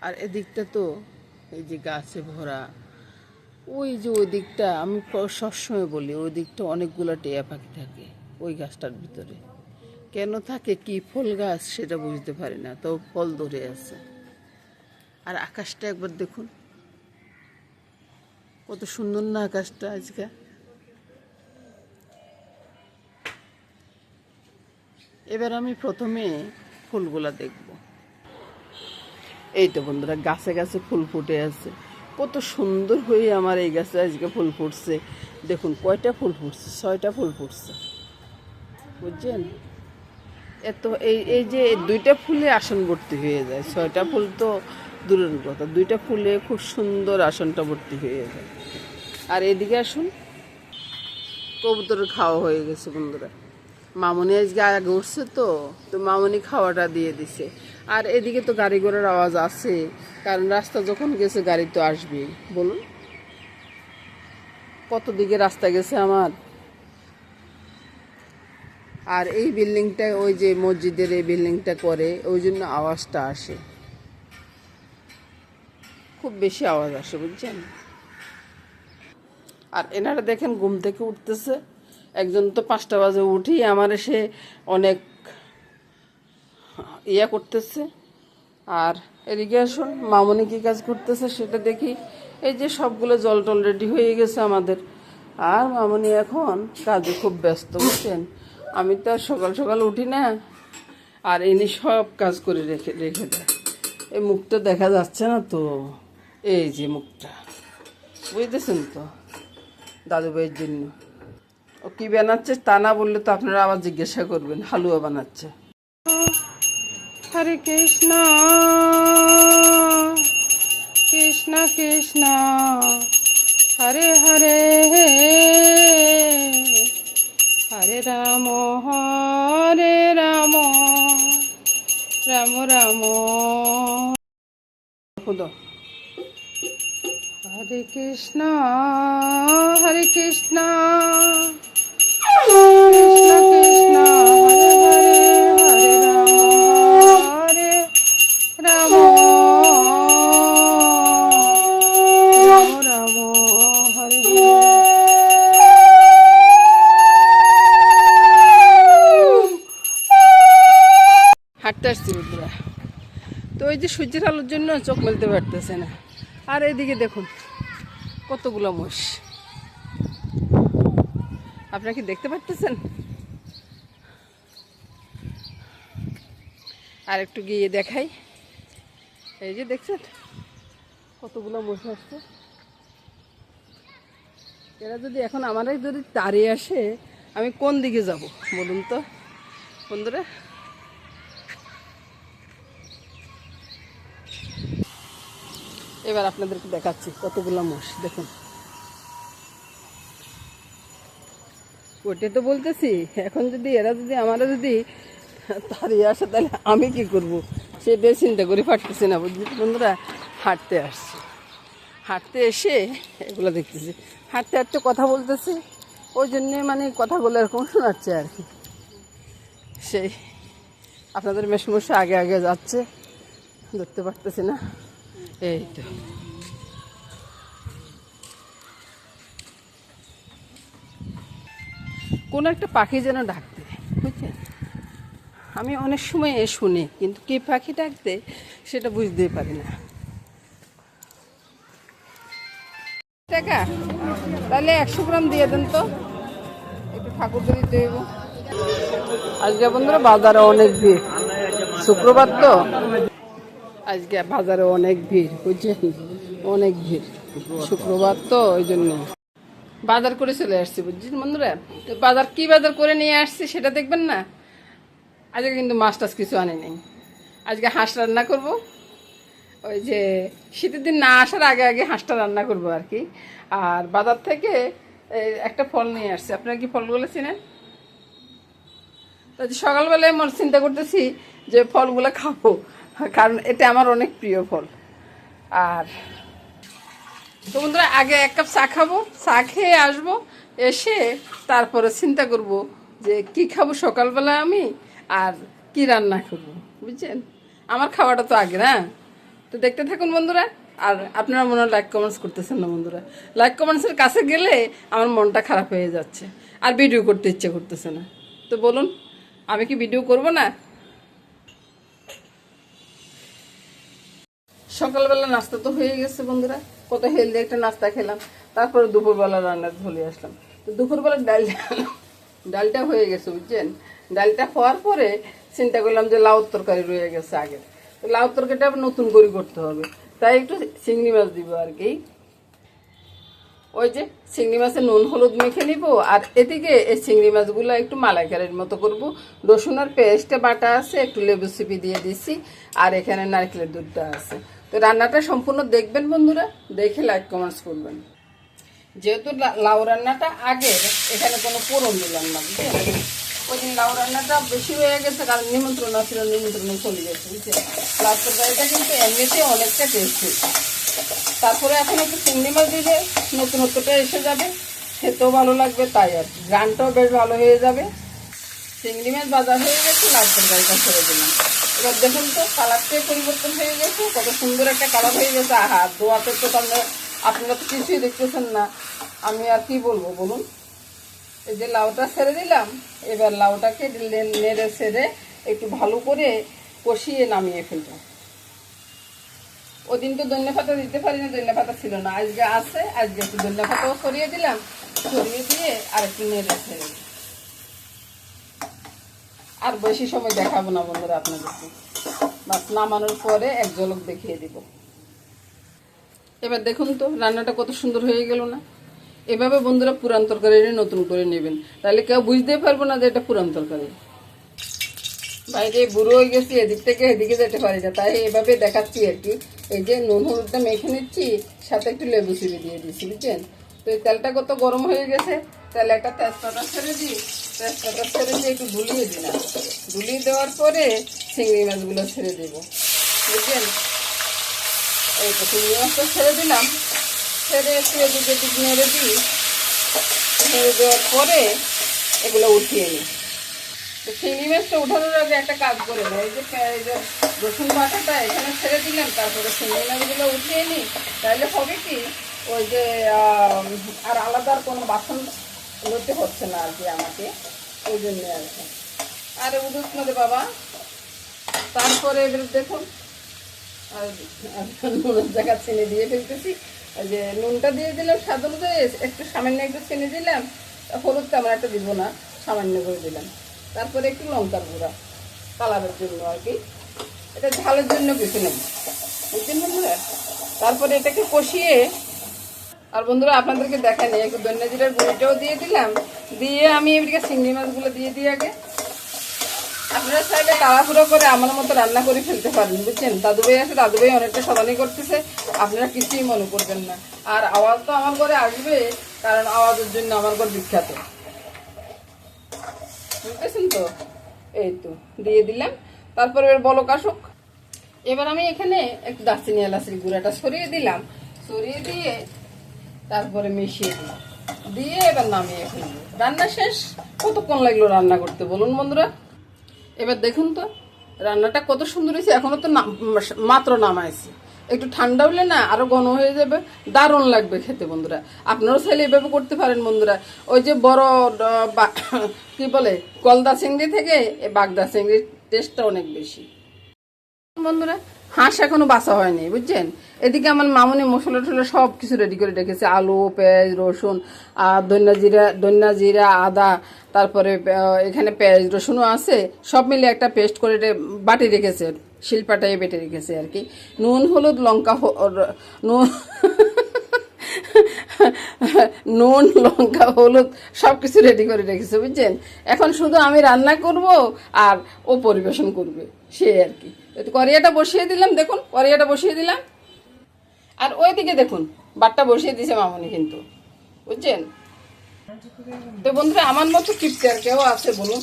আর এদিকটা তো এই যে গাছে ভরা, ওই যে ওই দিকটা আমি সবসময় বলি ওই দিকটা অনেকগুলো টিয়া পাখি থাকে ওই গাছটার ভিতরে। কেন থাকে, কি ফল গাছ সেটা বুঝতে পারি না, তো ফল ধরে আছে। আর আকাশটা একবার দেখুন, কত সুন্দর না আকাশটা আজকে। এবার আমি প্রথমে ফুলগুলা দেখব। এই তো বন্ধুরা, গাছে গাছে ফুল ফুটে আছে, কত সুন্দর হয়ে আমার এই গাছে আজকে ফুল ফুটছে। দেখুন কয়টা ফুল ফুটছে, 6টা ফুল ফুটছে, বুঝছেন? এত এই এই যে 2টা ফুলে আসন ভর্তি হয়ে যায়, 6টা ফুল তো দূরের কথা, 2টা ফুলে খুব সুন্দর আসনটা ভর্তি হয়ে যায়। আর এদিকে আসুন, কবুতরের খাওয়া হয়ে গেছে বন্ধুরা। মামনি আজকে আগে উঠছে, তো তো মামনি খাওয়াটা দিয়ে দিছে। আর এদিকে তো গাড়ি ঘোড়ার আওয়াজ আছে, কারণ রাস্তা যখন গেছে গাড়ি তো আসবেই। বলুন কত দিকে রাস্তা গেছে আমার। আর এই বিল্ডিংটা ওই যে মসজিদের এই বিল্ডিংটা করে, ওই জন্য আওয়াজটা আসে, খুব বেশি আওয়াজ আসে, বুঝছেন? আর এনারা দেখেন ঘুম থেকে উঠতেছে, একজন তো 5টা বাজে উঠি আমার এসে অনেক ইয়া করতেছে। আর এদিকে আসুন, মামনি কি কাজ করতেছে সেটা দেখি। এই যে সবগুলো জল টল রেডি হয়ে গেছে আমাদের, আর মামনি এখন কাজে খুব ব্যস্ত, বুঝছেন? আমি তো আর সকাল সকাল উঠি না, আর ইনি সব কাজ করে রেখে রেখে দেয়। এই মুখটা দেখা যাচ্ছে না তো, এই যে মুখটা, বুঝতেছেন তো, দাদু ভাইয়ের জন্য ও কি বানাচ্ছে তা না বললে তো আপনারা আবার জিজ্ঞাসা করবেন। হালুয়া বানাচ্ছে। হরে কৃষ্ণ কৃষ্ণ কৃষ্ণ হরে হরে, হরে রাম রাম রাম হরে কৃষ্ণ কৃষ্ণ কৃষ্ণ হরে হরে, হরে রাম রাম রাম হরে হরে। হাঁটতে আসছি বন্ধুরা, তো ওই যে সূর্যের আলোর জন্য চোখ মেলতে পারতেছে না। আর এদিকে দেখুন কতগুলো মোষ, আপনারা কি দেখতে পারতেছেন? আর একটু গিয়ে দেখাই, এই যে দেখছেন কতগুলো মোষ আসছে। এরা যদি এখন আমারাই যদি তাড়িয়ে আসে, আমি কোন দিকে যাব বলুন তো বন্ধুরা? এবার আপনাদেরকে দেখাচ্ছি কতগুলো মোষ, দেখুন। ওইটা তো বলতেছি, এখন যদি এরা যদি আমারা যদি তাড়িয়ে আসে তাহলে আমি কি করব সেটা চিন্তা করে পারতেছি না, বুঝলি বন্ধুরা? হাঁটতে আসছি, হাঁটতে এসে এগুলো দেখতেছি, হাঁটতে হাঁটতে কথা বলতেছি, ওই জন্যে মানে কথাগুলো এরকম শোনাচ্ছে আর কি। সেই আপনাদের মেশমশা আগে আগে যাচ্ছে, ধরতে পারতেছি না। এই তো কোনো একটা পাখি যেন ডাকতে, বুঝছেন? আমি অনেক সময় শুনি, কিন্তু কি পাখি ডাকতে সেটা বুঝতেই পারি না। টাকা তাহলে 100 গ্রাম দিয়ে দেন তো, একটু ঠাকুরকে দিতে হইব। আজকে বন্ধুরা বাজারে অনেক ভিড়, শুক্রবার তো আজকে বাজারে অনেক ভিড়, বুঝছেন? অনেক ভিড়, শুক্রবার তো ওই জন্য বাজার করে চলে আসছি, বুঝছেন বন্ধুরা? তো বাজার কি বাজার করে নিয়ে আসছি সেটা দেখবেন না। আজকে কিন্তু মাছ টাছ কিছু আনি নেই, আজকে হাঁস রান্না করব। ওই যে শীতের দিন না আসার আগে আগে হাঁসটা রান্না করব আর কি। আর বাজার থেকে একটা ফল নিয়ে আসছি, আপনারা কি ফলগুলো চিনেন? তো সকালবেলায় আমার চিন্তা করতেছি যে ফলগুলো খাবো, কারণ এটা আমার অনেক প্রিয় ফল। আর তো বন্ধুরা আগে 1 কাপ চা খাবো, চা খেয়ে আসবো, এসে তারপরে চিন্তা করব যে কি খাবো সকালবেলা আমি, আর কি রান্না করব, বুঝছেন? আমার খাওয়াটা তো আগে না। তো দেখতে থাকুন বন্ধুরা। আর আপনারা মনে হয় লাইক কমেন্টস করতেছেন না বন্ধুরা। লাইক কমেন্টসের কাছে গেলে আমার মনটা খারাপ হয়ে যাচ্ছে, আর ভিডিও করতে ইচ্ছে করতেছে না। তো বলুন, আমি কি ভিডিও করব না? সকালবেলা নাস্তা তো হয়ে গেছে বন্ধুরা, কত হেলদি একটা নাস্তা খেলাম। তারপরে দুপুরবেলা রান্নার চলে আসলাম। তো দুপুরবেলা ডালটা হয়ে গেছে বুঝছেন। ডালটা হওয়ার পরে চিন্তা করলাম যে লাউ তরকারি রয়ে গেছে আগে, তো লাউ তরকারিটা আবার নতুন করে করতে হবে, তাই একটু চিংড়ি মাছ দিব আর কি। ওই যে চিংড়ি মাছে নুন হলুদ মেখে নিব, আর এদিকে এই চিংড়ি মাছগুলো একটু মালাইকারির মতো করব। রসুন আর পেস্টে বাটা আছে, একটু লেবু চিপি দিয়ে দিছি, আর এখানে নারকেলের দুধটা আছে। তো রান্নাটা সম্পূর্ণ দেখবেন বন্ধুরা, দেখে লাইক কমেন্টস করবেন। যেহেতু লাউ রান্নাটা আগে, এখানে কোনো পোড়ন দিলাম না বুঝছেন। ওই দিন লাউ রান্নাটা বেশি হয়ে গেছে, কারণ নিমন্ত্রণ ছিল, নিমন্ত্রণে চলে গেছে বুঝছেন। লাউ তরকারিটা কিন্তু এমনিতে অনেকটা টেস্টি। তারপরে এখন একটু চিংড়ি মাছ দিলে নতুনত্বটা এসে যাবে, খেতেও ভালো লাগবে, তাই আর গানটাও বেশ ভালো হয়ে যাবে। চিংড়ি মাছ ভাজা হয়ে গেছে, লাউ তরকারিটা ছেড়ে দিলাম। এবার দেখুন তো কালারটাই পরিবর্তন হয়ে গেছে, কত সুন্দর একটা কালার হয়ে গেছে। আহা, দোয়াতে তো আপনারা তো কিছুই দেখতেছেন না, আমি আর কি বলবো বলুন। এই যে লাউটা ছেড়ে দিলাম, এবার লাউটাকে নেড়ে ছেড়ে একটু ভালো করে কষিয়ে নামিয়ে ফেলবো। ওদিন তো ধনিয়া পাতা দিতে পারি না, ধনিয়া পাতা ছিল না, আজকে আছে, আজকে একটু ধনিয়া পাতাও সরিয়ে দিলাম, সরিয়ে দিয়ে আর একটু নেড়ে ছেড়ে। আর বেশি সময় দেখাবো না বন্ধুরা আপনাদেরকে, বাস নামানোর পরে এক ঝলক দেখিয়ে দিব। এবার দেখুন তো রান্নাটা কত সুন্দর হয়ে গেল না। এভাবে বন্ধুরা পুরান তরকারি নতুন করে নেবেন, তাহলে কেউ বুঝতেই পারবো না যে এটা পুরান তরকারি। বাইরে বুড়ো হয়ে গেছি, এদিক থেকে এদিকে যেতে পারি না, তাই এভাবে দেখাচ্ছি আর কি। এই যে নুন হলুদটা মেখে নিচ্ছি, সাথে একটু লেবু চিপে দিয়ে দিচ্ছি বুঝছেন। তো এই তেলটা কত গরম হয়ে গেছে, তেলে একটা তেজপাতা ছেড়ে দিই, তেজপাতা ছেড়ে দিয়ে একটু ধুলিয়ে দিলাম। ধুলিয়ে দেওয়ার পরে চিংড়ি মাছগুলো ছেড়ে দেবো বুঝছেন। এই তো চিংড়ি মাছটা ছেড়ে দিলাম, ছেড়ে একটু এদিক এদিক নেড়ে দিই। নেড়ে দেওয়ার পরে এগুলো উঠিয়ে নিই। তো চিংড়ি মাছটা উঠানোর আগে একটা কাজ করে নেই, এই যে রসুন বাটাটা এখানে ছেড়ে দিলাম, তারপরে চিংড়ি মাছগুলো উঠিয়ে নিই। তাহলে হবে কি, ওই যে আর আলাদা কোনো বাসন নিতে হচ্ছে না আর কি আমাকে, ওই জন্যে আর কি। আরে উদুত মধ্যে বাবা। তারপরে এবার দেখুন নুনের জায়গা চিনি দিয়ে ফেলতেছি। যে নুনটা দিয়ে দিলাম স্বাদ অনুযায়ী, একটু সামান্য একটু চিনি দিলাম, হলুদ তেমন একটা দিব না, সামান্য করে দিলাম। তারপরে একটু লঙ্কার গুঁড়া কালারের জন্য আর কি, এটা ঝালের জন্য কিছু নেই বুঝছেন বন্ধুরা। তারপরে এটাকে কষিয়ে, আর বন্ধুরা আপনাদেরকে দেখানি, একটু ধনিয়া জিরার গুঁড়িটাও দিয়ে দিলাম, দিয়ে আমি এদিকে চিংড়ি মাছগুলো দিয়ে দিই আগে। আপনারা চাইলে তাড়াহুড়ো করে আমার মতো রান্না করে ফেলতে পারেন বুঝছেন। দাদুভাই আছে, দাদুভাই অনেকটা সাবানি করতেছে, আপনারা কিছুই মনে করবেন না। আর আওয়াজ তো আমার ঘরে আসবে, কারণ আওয়াজের জন্য আমার ঘর বিখ্যাত বুঝতেছেন তো। এই তো দিয়ে দিলাম, তারপরে এবার বলক আসুক। এবার আমি এখানে একটু দারচিনি এলাচের গুঁড়াটা সরিয়ে দিলাম, সরিয়ে দিয়ে তারপরে মিশিয়ে দিলাম, দিয়ে এবার নামিয়ে ফেলবো। রান্না শেষ। কতক্ষণ লাগলো রান্না করতে বলুন বন্ধুরা। এবার দেখুন তো রান্নাটা কত সুন্দর হয়েছে, এখনো তো মাত্র নামাইছি। একটু ঠান্ডা হলে না আরো ঘন হয়ে যাবে, দারুণ লাগবে খেতে বন্ধুরা। আপনারাও চাইলে এভাবে করতে পারেন বন্ধুরা। ওই যে বড় কি বলে গলদা চিংড়ি থেকে এই বাগদা চিংড়ির টেস্টটা অনেক বেশি বন্ধুরা। হাঁস এখনো বাছা হয়নি বুঝছেন। এদিকে আমার মামুনি মশলা টসলা সব কিছু রেডি করে রেখেছে, আলু পেঁয়াজ রসুন আর ধনিয়া জিরা আদা, তারপরে এখানে পেঁয়াজ রসুনও আছে, সব মিলে একটা পেস্ট করে বাটি রেখেছে, শিলপাটায় বেটে রেখেছে আর কি। নুন হলুদ লঙ্কা নুন নুন লঙ্কা হলুদ সব কিছু রেডি করে রেখেছে বুঝছেন। এখন শুধু আমি রান্না করব আর ও পরিবেশন করবে, সে আর কি। কড়াইটা বসিয়ে দিলাম, দেখুন কড়াইটা বসিয়ে দিলাম, আর ওইদিকে দেখুন বাটটা বসিয়ে দিয়েছে মামনি কিন্তু বুঝছেন। তো বন্ধুরা আমার মতো তৃপ্তি আর কেউ আছে বলুন।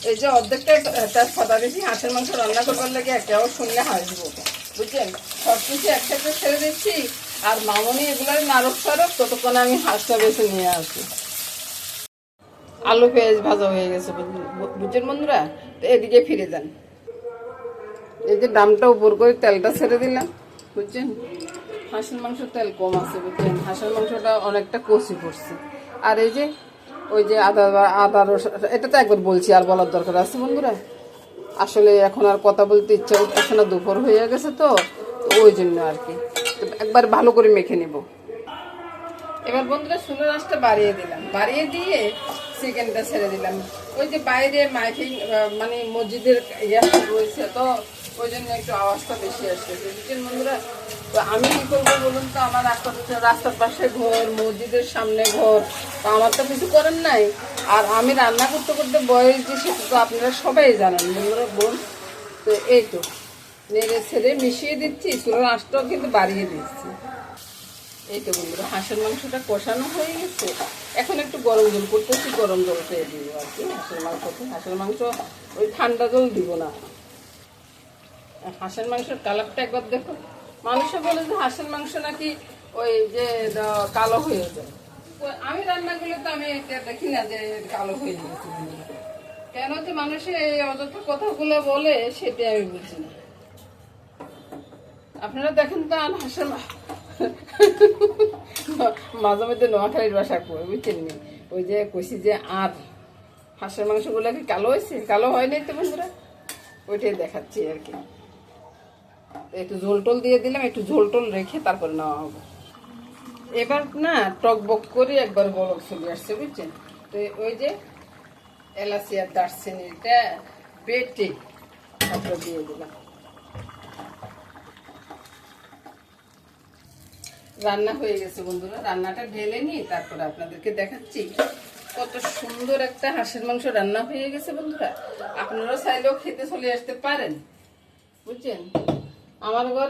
এই যে অর্ধেকটা তেজপাতা দিয়েছি হাঁসের মাংস রান্না করবার লাগে, কেউ শুনলে হাসবো বুঝছেন। সব কিছু একসাথে ছেড়ে দিচ্ছি, আর মামনি এগুলোর নারক সারক, ততক্ষণে আমি হাঁসটা বেছে নিয়ে আসি। আলু পেঁয়াজ ভাজা হয়ে গেছে বুঝছেন বন্ধুরা। তো এদিকে ফিরে যান। এই যে ডামটা উপর করে তেলটা ছেড়ে দিলাম, বুঝছেন, হাঁসের মাংস তেল কম আছে বুঝছেন, হাঁসের মাংসটা অনেকটা কষি পড়ছে। আর এই যে ওই যে আদা রসুন, এটা তো একবার বলছি, আর বলার দরকার আছে বন্ধুরা? আসলে এখন আর কথা বলতে ইচ্ছা করতেছে না, দুপুর হয়ে গেছে তো ওই জন্য আর কি। একবার ভালো করে মেখে নেব। এবার বন্ধুরা চুলার আঁচটা বাড়িয়ে দিলাম, বাড়িয়ে দিয়ে চিকেনটা ছেড়ে দিলাম। ওই যে বাইরে মাইকিং মানে মসজিদের ইয়া রয়েছে তো ওই জন্য একটু আওয়াজটা বেশি আসতেছে বুঝছেন বন্ধুরা। তো আমি কি করবো বলুন তো, আমার রাস্তার পাশে ঘর, মসজিদের সামনে ঘর, তো আমার তো কিছু করেন নাই। আর আমি রান্না করতে করতে বয়স যে সেটা তো আপনারা সবাই জানেন বন্ধুরা বোন। তো এই তো নেড়ে ছেড়ে মিশিয়ে দিচ্ছি, চুলার আঁচটাও কিন্তু বাড়িয়ে দিচ্ছি। এই তো বন্ধুরা হাঁসের মাংসটা কষানো হয়ে গেছে, এখন একটু গরম জল করতেছি, গরম জল খেয়ে দিব আর কি হাঁসের মাংসতে। হাঁসের মাংস ওই ঠান্ডা জল দিব না। হাঁসের মাংসের কালারটা একবার দেখো, মানুষে বলে যে হাঁসের মাংস নাকি ওই যে কালো হয়ে যায়। আমি রান্না করলে তো আমি এটা দেখি না যে কালো হয়ে যাচ্ছে। কেন যে মানুষে এই অযথা কথাগুলো বলে সেটা আমি বুঝি না। আপনারা দেখেন তো হাঁসের মাঝে মধ্যে নোয়াখালীর বাসা করে বুঝছেন নি, ওই যে কষি যে আর হাঁসের মাংসগুলো কি কালো হয়েছে? কালো হয় নাই তো বন্ধুরা, ওইটাই দেখাচ্ছি আর কি। একটু ঝোল টোল দিয়ে দিলাম, একটু ঝোল টোল রেখে তারপরে নেওয়া হবে। এবার না টক বক করে একবার বলক চলে আসছে বুঝছেন। তো ওই যে এলাচি আর দারচিনিটা বেটে তারপরে দিয়ে দিলাম। রান্না হয়ে গেছে বন্ধুরা, রান্নাটা ঢেলে নিয়ে তারপরে আপনাদেরকে দেখাচ্ছি। কত সুন্দর একটা হাঁসের মাংস রান্না হয়ে গেছে বন্ধুরা। আপনারাও চাইলেও খেতে চলে আসতে পারেন বুঝছেন। আমার ঘর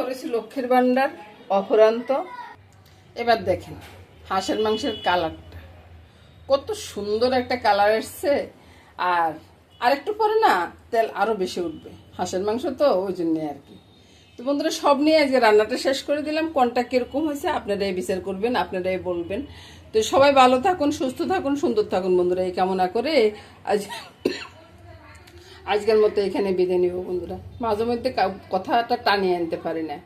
হচ্ছে লক্ষ্মীর ভান্ডার, অফুরান্ত। এবার দেখেন হাঁসের মাংসের কালারটা কত সুন্দর একটা কালার এসছে। আর আরেকটু পরে না তেল আরো বেশি উঠবে, হাঁসের মাংস তো ওই জন্যে আর কি। তো বন্ধুরা সব নিয়ে আজকে রান্নাটা শেষ করে দিলাম। কোনটা কিরকম হয়েছে আপনারাই বিচার করবেন, আপনারাই বলবেন। তো সবাই ভালো থাকুন, সুস্থ থাকুন, সুন্দর থাকুন বন্ধুরা, এই কামনা করে আজকের মতো এখানে বিদায় নিব বন্ধুরা। মাঝে মধ্যে কথাটা টানিয়ে আনতে পারি না।